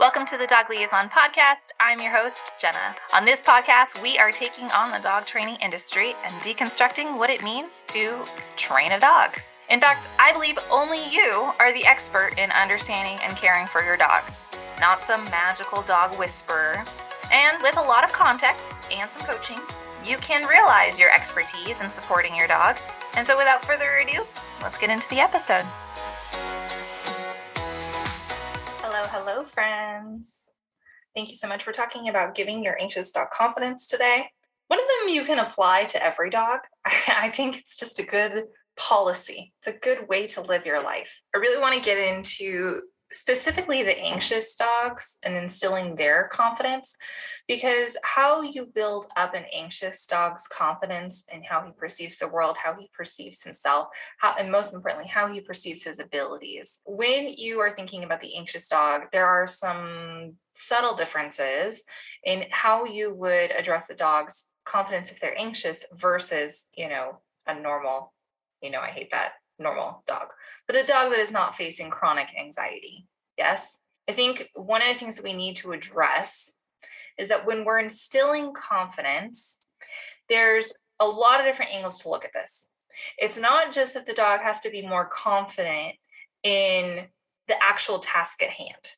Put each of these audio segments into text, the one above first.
Welcome to the Dog Liaison Podcast. I'm your host, Jenna. On this podcast, we are taking on the dog training industry and deconstructing what it means to train a dog. In fact, I believe only you are the expert in understanding and caring for your dog, not some magical dog whisperer. And with a lot of context and some coaching, you can realize your expertise in supporting your dog. And so without further ado, let's get into the episode. Hello, friends. Thank you so much for talking about giving your anxious dog confidence today. One of them you can apply to every dog. I think it's just a good policy. It's a good way to live your life. I really want to get into specifically the anxious dogs and instilling their confidence, because how you build up an anxious dog's confidence and how he perceives the world, how he perceives himself, and most importantly, how he perceives his abilities. When you are thinking about the anxious dog, there are some subtle differences in how you would address a dog's confidence if they're anxious versus, a normal, I hate that, normal dog, but a dog that is not facing chronic anxiety. Yes. I think one of the things that we need to address is that when we're instilling confidence, there's a lot of different angles to look at this. It's not just that the dog has to be more confident in the actual task at hand.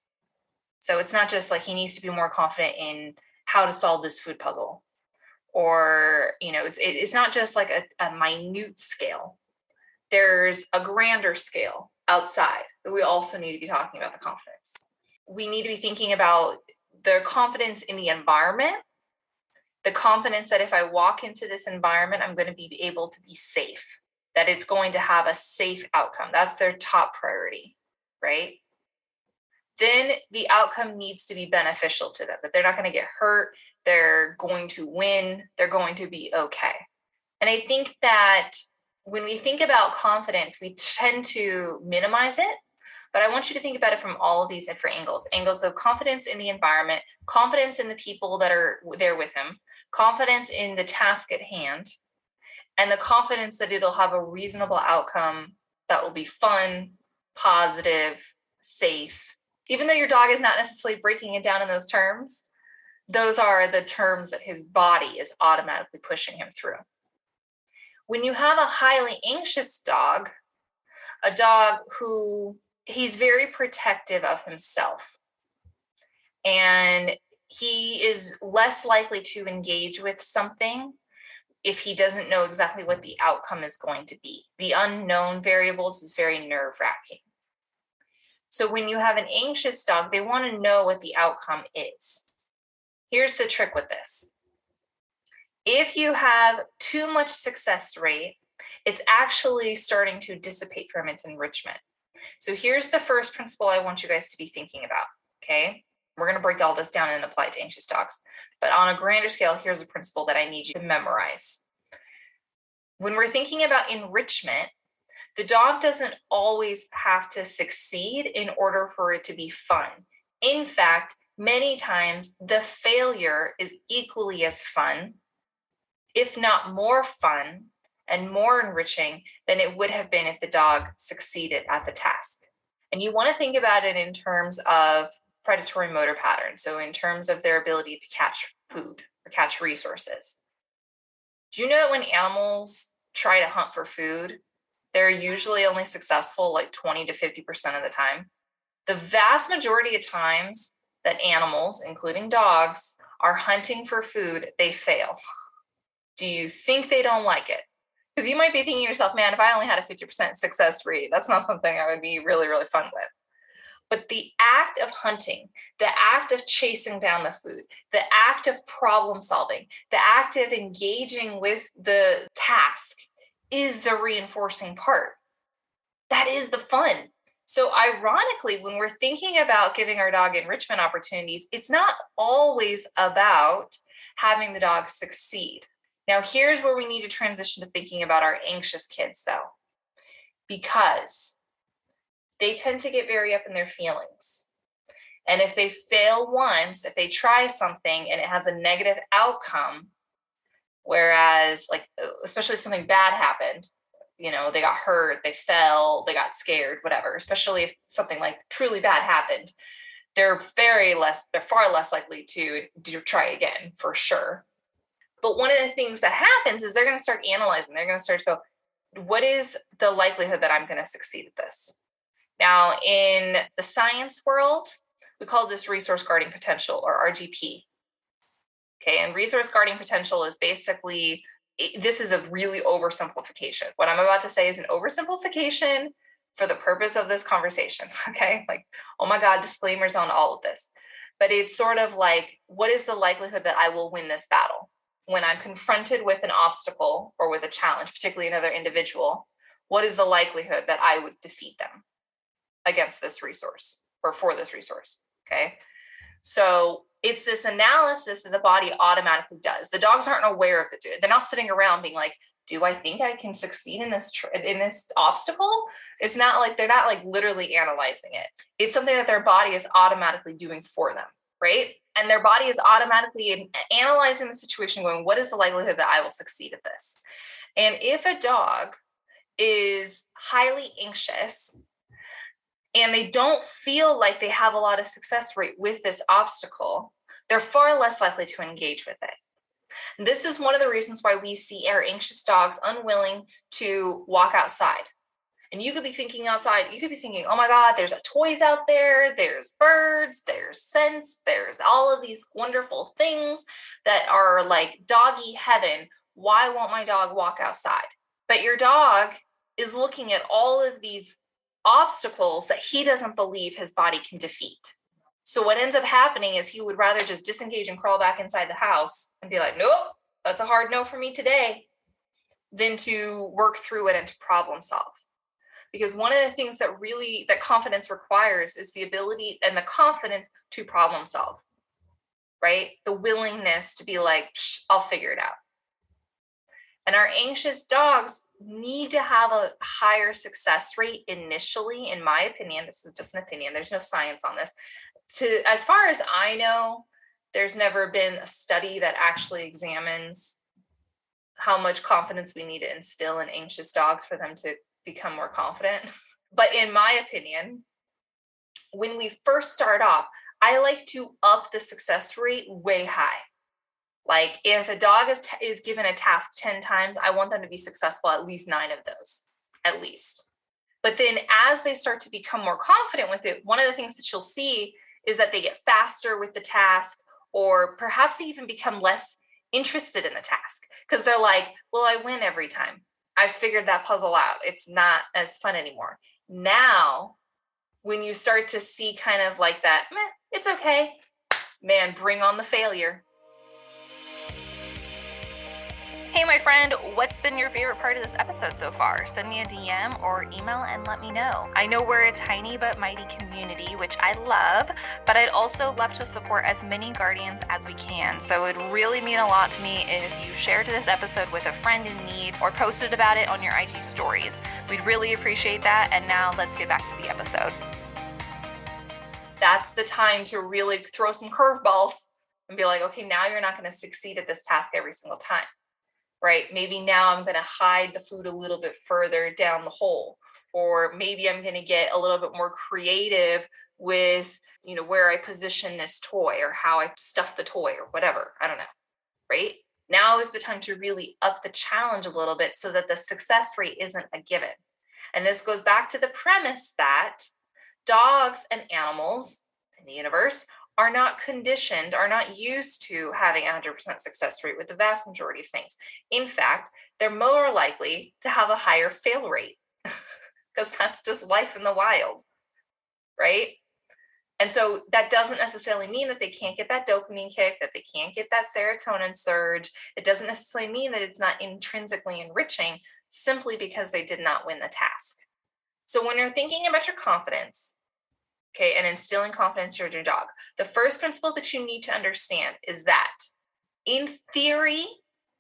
So it's not just like he needs to be more confident in how to solve this food puzzle, or, it's not just like a minute scale. There's a grander scale outside that we also need to be talking about the confidence. We need to be thinking about the confidence in the environment, the confidence that if I walk into this environment, I'm going to be able to be safe, that it's going to have a safe outcome. That's their top priority, right? Then the outcome needs to be beneficial to them, that they're not going to get hurt, they're going to win, they're going to be okay. And I think that when we think about confidence, we tend to minimize it, but I want you to think about it from all of these different angles of confidence in the environment, confidence in the people that are there with him, confidence in the task at hand, and the confidence that it'll have a reasonable outcome that will be fun, positive, safe. Even though your dog is not necessarily breaking it down in those terms, those are the terms that his body is automatically pushing him through. When you have a highly anxious dog, a dog who he's very protective of himself, and he is less likely to engage with something if he doesn't know exactly what the outcome is going to be. The unknown variables is very nerve-wracking. So when you have an anxious dog, they want to know what the outcome is. Here's the trick with this. If you have too much success rate, it's actually starting to dissipate from its enrichment. So here's the first principle I want you guys to be thinking about, okay? We're going to break all this down and apply it to anxious dogs. But on a grander scale, here's a principle that I need you to memorize. When we're thinking about enrichment, the dog doesn't always have to succeed in order for it to be fun. In fact, many times the failure is equally as fun, if not more fun and more enriching than it would have been if the dog succeeded at the task. And you want to think about it in terms of predatory motor patterns. So in terms of their ability to catch food or catch resources. Do you know that when animals try to hunt for food, they're usually only successful like 20 to 50% of the time? The vast majority of times that animals, including dogs, are hunting for food, they fail. Do you think they don't like it? Because you might be thinking to yourself, man, if I only had a 50% success rate, that's not something I would be really, really fun with. But the act of hunting, the act of chasing down the food, the act of problem solving, the act of engaging with the task is the reinforcing part. That is the fun. So ironically, when we're thinking about giving our dog enrichment opportunities, it's not always about having the dog succeed. Now, here's where we need to transition to thinking about our anxious kids, though, because they tend to get very up in their feelings. And if they fail once, if they try something and it has a negative outcome, whereas like, especially if something bad happened, they got hurt, they fell, they got scared, whatever, especially if something like truly bad happened, they're far less likely to try again, for sure. But one of the things that happens is they're going to start analyzing. They're going to start to go, what is the likelihood that I'm going to succeed at this? Now, in the science world, we call this resource guarding potential, or RGP. Okay, and resource guarding potential is basically, this is a really oversimplification. What I'm about to say is an oversimplification for the purpose of this conversation. Okay, like, oh my God, disclaimers on all of this. But it's sort of like, what is the likelihood that I will win this battle? When I'm confronted with an obstacle or with a challenge, particularly another individual, what is the likelihood that I would defeat them against this resource or for this resource? Okay. So it's this analysis that the body automatically does. The dogs aren't aware of it. They're not sitting around being like, do I think I can succeed in this obstacle? It's not like, they're not like literally analyzing it. It's something that their body is automatically doing for them, right? And their body is automatically analyzing the situation, going, what is the likelihood that I will succeed at this? And if a dog is highly anxious and they don't feel like they have a lot of success rate with this obstacle, they're far less likely to engage with it. This is one of the reasons why we see our anxious dogs unwilling to walk outside. And you could be thinking outside, you could be thinking, oh my God, there's toys out there, there's birds, there's scents, there's all of these wonderful things that are like doggy heaven. Why won't my dog walk outside? But your dog is looking at all of these obstacles that he doesn't believe his body can defeat. So what ends up happening is he would rather just disengage and crawl back inside the house and be like, nope, that's a hard no for me today, than to work through it and to problem solve. Because one of the things that confidence requires is the ability and the confidence to problem solve, right? The willingness to be like, I'll figure it out. And our anxious dogs need to have a higher success rate initially, in my opinion. This is just an opinion. There's no science on this. As far as I know, there's never been a study that actually examines how much confidence we need to instill in anxious dogs for them to become more confident. But in my opinion, when we first start off, I like to up the success rate way high. Like if a dog is given a task 10 times, I want them to be successful at least 9 of those, at least. But then as they start to become more confident with it, one of the things that you'll see is that they get faster with the task, or perhaps they even become less interested in the task because they're like, well, I win every time. I figured that puzzle out. It's not as fun anymore. Now, when you start to see kind of like that, it's okay, man, bring on the failure. Hey, my friend, what's been your favorite part of this episode so far? Send me a DM or email and let me know. I know we're a tiny but mighty community, which I love, but I'd also love to support as many guardians as we can. So it would really mean a lot to me if you shared this episode with a friend in need or posted about it on your IG stories. We'd really appreciate that. And now let's get back to the episode. That's the time to really throw some curveballs and be like, okay, now you're not going to succeed at this task every single time. Right? Maybe now I'm going to hide the food a little bit further down the hole, or maybe I'm going to get a little bit more creative with, where I position this toy or how I stuff the toy or whatever. I don't know. Right? Now is the time to really up the challenge a little bit so that the success rate isn't a given. And this goes back to the premise that dogs and animals in the universe are not conditioned, are not used to having 100% success rate with the vast majority of things. In fact, they're more likely to have a higher fail rate because that's just life in the wild, right? And so that doesn't necessarily mean that they can't get that dopamine kick, that they can't get that serotonin surge. It doesn't necessarily mean that it's not intrinsically enriching simply because they did not win the task. So when you're thinking about your confidence, okay, and instilling confidence in your dog, the first principle that you need to understand is that, in theory,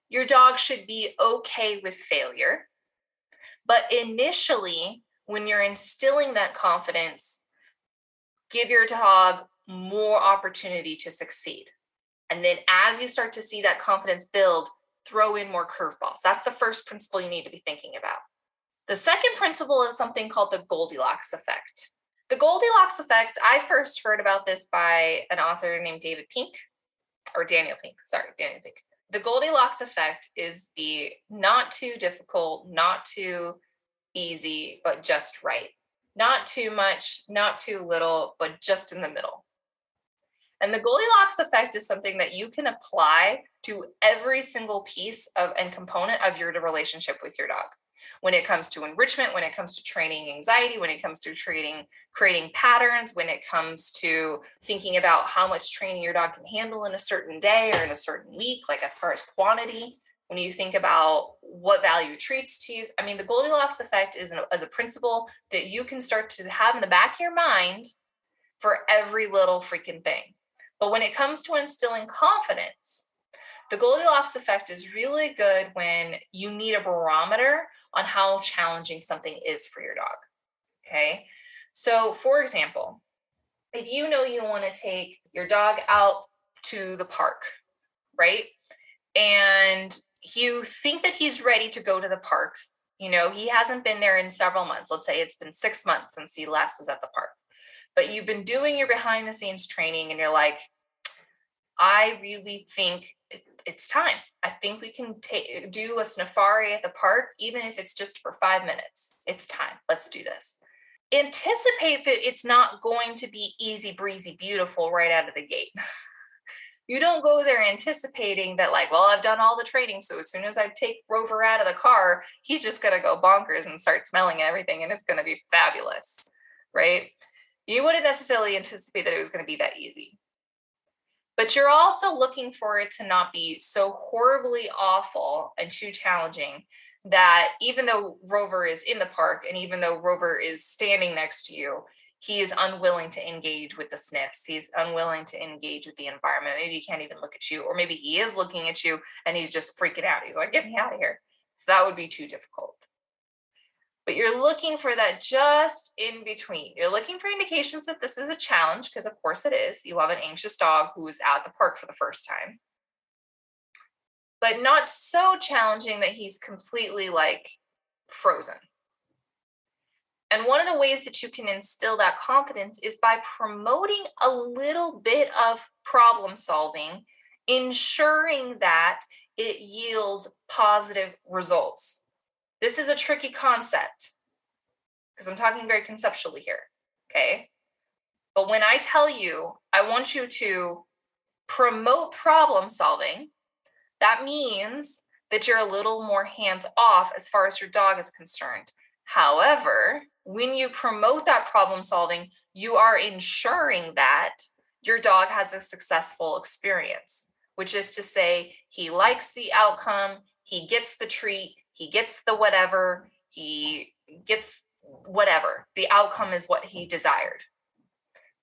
your dog should be okay with failure. But initially, when you're instilling that confidence, give your dog more opportunity to succeed. And then as you start to see that confidence build, throw in more curveballs. That's the first principle you need to be thinking about. The second principle is something called the Goldilocks effect. The Goldilocks effect, I first heard about this by an author named Daniel Pink. The Goldilocks effect is the not too difficult, not too easy, but just right. Not too much, not too little, but just in the middle. And the Goldilocks effect is something that you can apply to every single piece of and component of your relationship with your dog. When it comes to enrichment, when it comes to training anxiety, when it comes to creating patterns, when it comes to thinking about how much training your dog can handle in a certain day or in a certain week, like as far as quantity, when you think about what value treats to you. I mean, the Goldilocks effect is a principle that you can start to have in the back of your mind for every little freaking thing. But when it comes to instilling confidence, the Goldilocks effect is really good when you need a barometer on how challenging something is for your dog. Okay. So for example, if you know you want to take your dog out to the park, right? And you think that he's ready to go to the park. You know, he hasn't been there in several months. Let's say it's been 6 months since he last was at the park. But you've been doing your behind the scenes training and you're like, I really think it's time. I think we can do a safari at the park, even if it's just for 5 minutes. It's time. Let's do this. Anticipate that it's not going to be easy breezy, beautiful right out of the gate. You don't go there anticipating that, like, well, I've done all the training, so as soon as I take Rover out of the car, he's just going to go bonkers and start smelling everything, and it's going to be fabulous, right? You wouldn't necessarily anticipate that it was going to be that easy. But you're also looking for it to not be so horribly awful and too challenging that even though Rover is in the park and even though Rover is standing next to you, he is unwilling to engage with the sniffs. He's unwilling to engage with the environment. Maybe he can't even look at you, or maybe he is looking at you and he's just freaking out. He's like, get me out of here. So that would be too difficult. But you're looking for that just in between. You're looking for indications that this is a challenge, because of course it is. You have an anxious dog who's at the park for the first time, but not so challenging that he's completely like frozen. And one of the ways that you can instill that confidence is by promoting a little bit of problem solving, ensuring that it yields positive results. This is a tricky concept because I'm talking very conceptually here, okay? But when I tell you, I want you to promote problem solving, that means that you're a little more hands off as far as your dog is concerned. However, when you promote that problem solving, you are ensuring that your dog has a successful experience, which is to say he likes the outcome, he gets the treat, he gets the whatever, he gets whatever. The outcome is what he desired,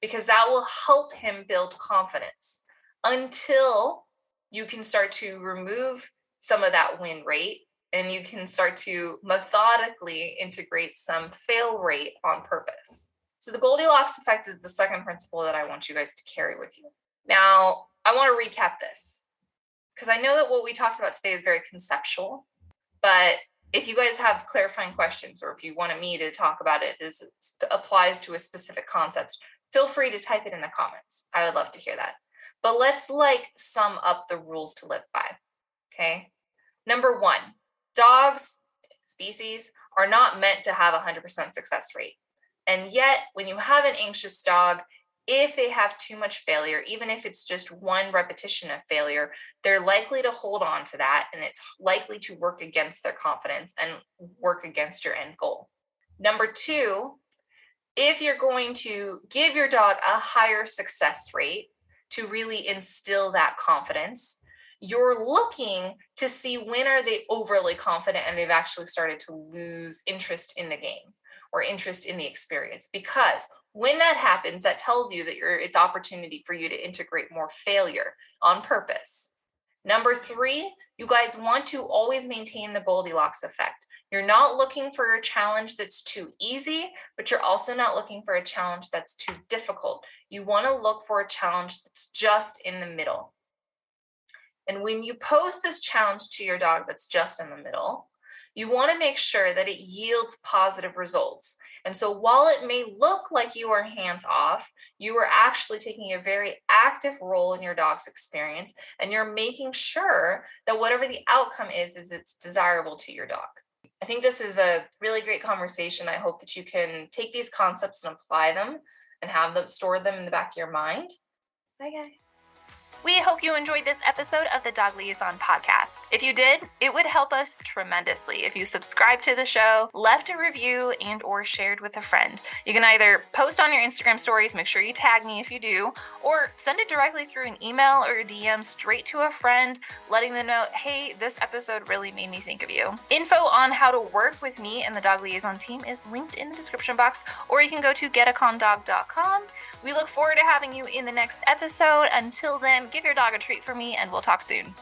because that will help him build confidence until you can start to remove some of that win rate and you can start to methodically integrate some fail rate on purpose. So the Goldilocks effect is the second principle that I want you guys to carry with you. Now, I want to recap this because I know that what we talked about today is very conceptual, but if you guys have clarifying questions or if you wanted me to talk about it as it applies to a specific concept, feel free to type it in the comments. I would love to hear that. But let's sum up the rules to live by, okay? Number one, dogs, species, are not meant to have a 100% success rate. And yet, when you have an anxious dog, if they have too much failure, even if it's just one repetition of failure, they're likely to hold on to that, and it's likely to work against their confidence and work against your end goal. Number two, if you're going to give your dog a higher success rate to really instill that confidence, you're looking to see when are they overly confident and they've actually started to lose interest in the game or interest in the experience. Because when that happens, that tells you that it's opportunity for you to integrate more failure on purpose. Number three, you guys want to always maintain the Goldilocks effect. You're not looking for a challenge that's too easy, but you're also not looking for a challenge that's too difficult. You want to look for a challenge that's just in the middle. And when you pose this challenge to your dog that's just in the middle, You want to make sure that it yields positive results. And so while it may look like you are hands off, you are actually taking a very active role in your dog's experience, and you're making sure that whatever the outcome is it's desirable to your dog. I think this is a really great conversation. I hope that you can take these concepts and apply them and have them store them in the back of your mind. Bye, guys. We hope you enjoyed this episode of the Dog Liaison podcast. If you did, it would help us tremendously if you subscribed to the show, left a review, and or shared with a friend. You can either post on your Instagram stories, make sure you tag me if you do, or send it directly through an email or a DM straight to a friend, letting them know, hey, this episode really made me think of you. Info on how to work with me and the Dog Liaison team is linked in the description box, or you can go to getacalmdog.com. We look forward to having you in the next episode. Until then, give your dog a treat for me, and we'll talk soon.